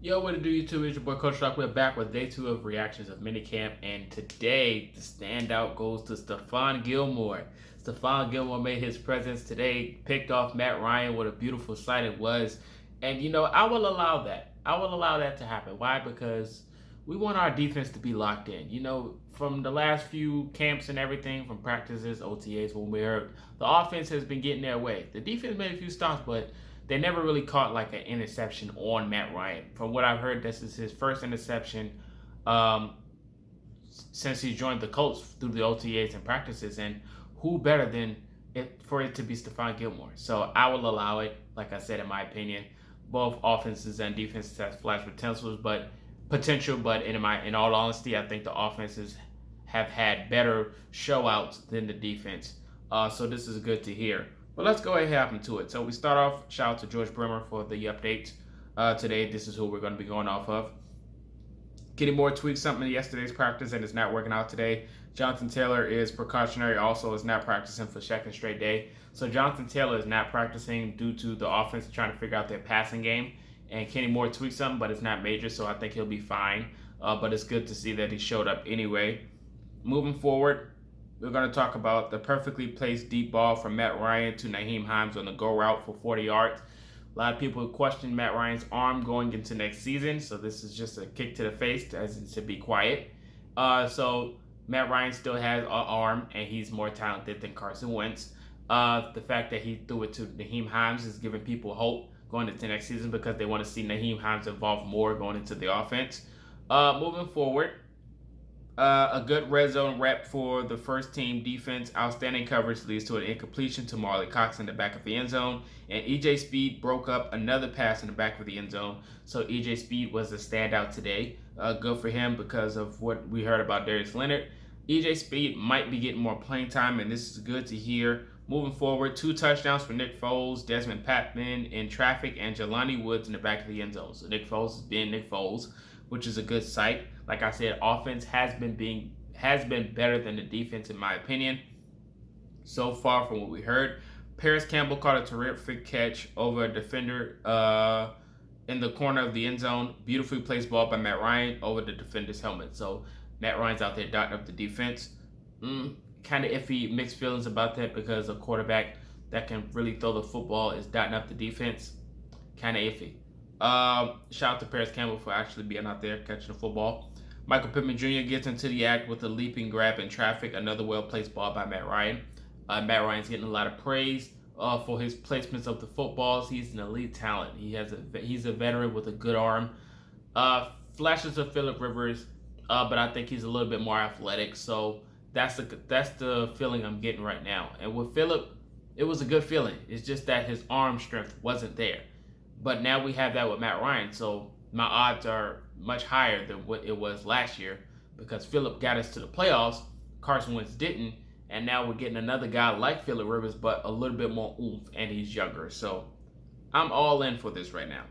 Yo, what to do, YouTube? It's your boy ColtsTalk. We're back with day 2 of reactions of minicamp, and today the standout goes to Stephon Gilmore. Stephon Gilmore made his presence today, picked off Matt Ryan. What a beautiful sight it was, and I will allow that. I will allow that to happen. Why? Because we want our defense to be locked in. From the last few camps and everything, from practices, OTAs, when we heard the offense has been getting their way. The defense made a few stops, but they never really caught like an interception on Matt Ryan. From what I've heard, this is his first interception um, since he joined the Colts through the OTAs and practices. And who better than for it to be Stephon Gilmore? So I will allow it. Like I said, in my opinion, both offenses and defenses have flash potentials, but in all honesty, I think the offenses have had better showouts than the defense. So this is good to hear. But let's go ahead and hop into it. So we start off, shout out to George Brimmer for the updates. Today, this is who we're going to be going off of. Kenny Moore tweaked something in yesterday's practice and is not working out today. Jonathan Taylor is precautionary, also is not practicing for second straight day. So Jonathan Taylor is not practicing due to the offense trying to figure out their passing game. And Kenny Moore tweaked something, but it's not major, so I think he'll be fine. But it's good to see that he showed up anyway. Moving forward, we're going to talk about the perfectly placed deep ball from Matt Ryan to Nyheim Hines on the go route for 40 yards. A lot of people question Matt Ryan's arm going into next season, so this is just a kick to the face as it should be quiet. So Matt Ryan still has an arm, and he's more talented than Carson Wentz. The fact that he threw it to Nyheim Hines is giving people hope going into next season because they want to see Nyheim Hines involved more going into the offense. Moving forward, a good red zone rep for the first team defense. Outstanding coverage leads to an incompletion to Marley Cox in the back of the end zone. And EJ Speed broke up another pass in the back of the end zone. So EJ Speed was a standout today. Good for him because of what we heard about Darius Leonard. EJ Speed might be getting more playing time, and this is good to hear. Moving forward, 2 touchdowns for Nick Foles, Desmond Patman in traffic, and Jelani Woods in the back of the end zone. So Nick Foles is being Nick Foles, which is a good sight. Like I said, offense has been better than the defense in my opinion so far from what we heard. Paris Campbell caught a terrific catch over a defender in the corner of the end zone. Beautifully placed ball by Matt Ryan over the defender's helmet. So Matt Ryan's out there dotting up the defense. Kind of iffy, mixed feelings about that because a quarterback that can really throw the football is dotting up the defense. Kind of iffy. Shout out to Paris Campbell for actually being out there catching the football. Michael Pittman Jr. gets into the act with a leaping grab in traffic. Another well-placed ball by Matt Ryan. Matt Ryan's getting a lot of praise for his placements of the footballs. He's an elite talent. He's a veteran with a good arm. Flashes of Phillip Rivers, but I think he's a little bit more athletic. So that's the feeling I'm getting right now. And with Phillip, it was a good feeling. It's just that his arm strength wasn't there. But now we have that with Matt Ryan, so my odds are much higher than what it was last year because Phillip got us to the playoffs, Carson Wentz didn't, and now we're getting another guy like Phillip Rivers, but a little bit more oomph, and he's younger. So I'm all in for this right now.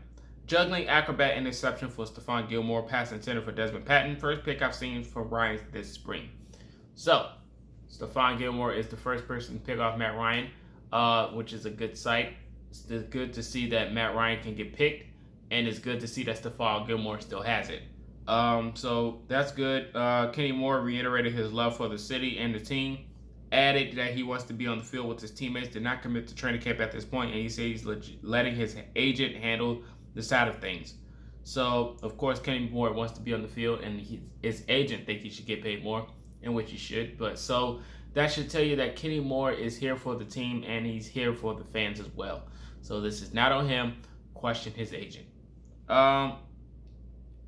Juggling acrobat interception for Stephon Gilmore, pass and center for Desmond Patton. First pick I've seen from Ryan this spring. So Stephon Gilmore is the first person to pick off Matt Ryan, which is a good sight. It's good to see that Matt Ryan can get picked, and it's good to see that Stephon Gilmore still has it. So that's good. Kenny Moore reiterated his love for the city and the team, added that he wants to be on the field with his teammates, did not commit to training camp at this point, and he said he's letting his agent handle the side of things. So, of course, Kenny Moore wants to be on the field, and his agent thinks he should get paid more, in which he should. But so that should tell you that Kenny Moore is here for the team, and he's here for the fans as well. So this is not on him. Question his agent.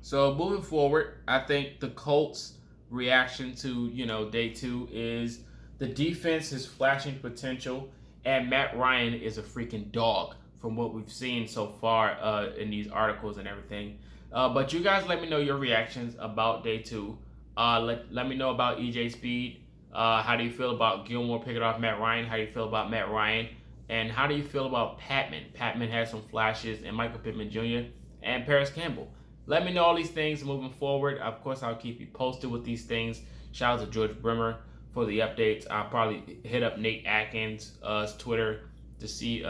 So moving forward, I think the Colts' reaction to day 2 is the defense is flashing potential, and Matt Ryan is a freaking dog from what we've seen so far in these articles and everything. But you guys, let me know your reactions about day 2. Let me know about EJ Speed. How do you feel about Gilmore picking off Matt Ryan? How do you feel about Matt Ryan? And how do you feel about Patman? Patman has some flashes, and Michael Pittman Jr. and Paris Campbell. Let me know all these things moving forward. Of course, I'll keep you posted with these things. Shout out to George Brimmer for the updates. I'll probably hit up Nate Atkins' Twitter to see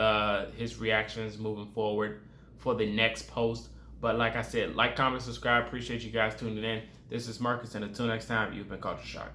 his reactions moving forward for the next post. But like I said, like, comment, subscribe. Appreciate you guys tuning in. This is Marcus, and until next time, you've been Culture Shock.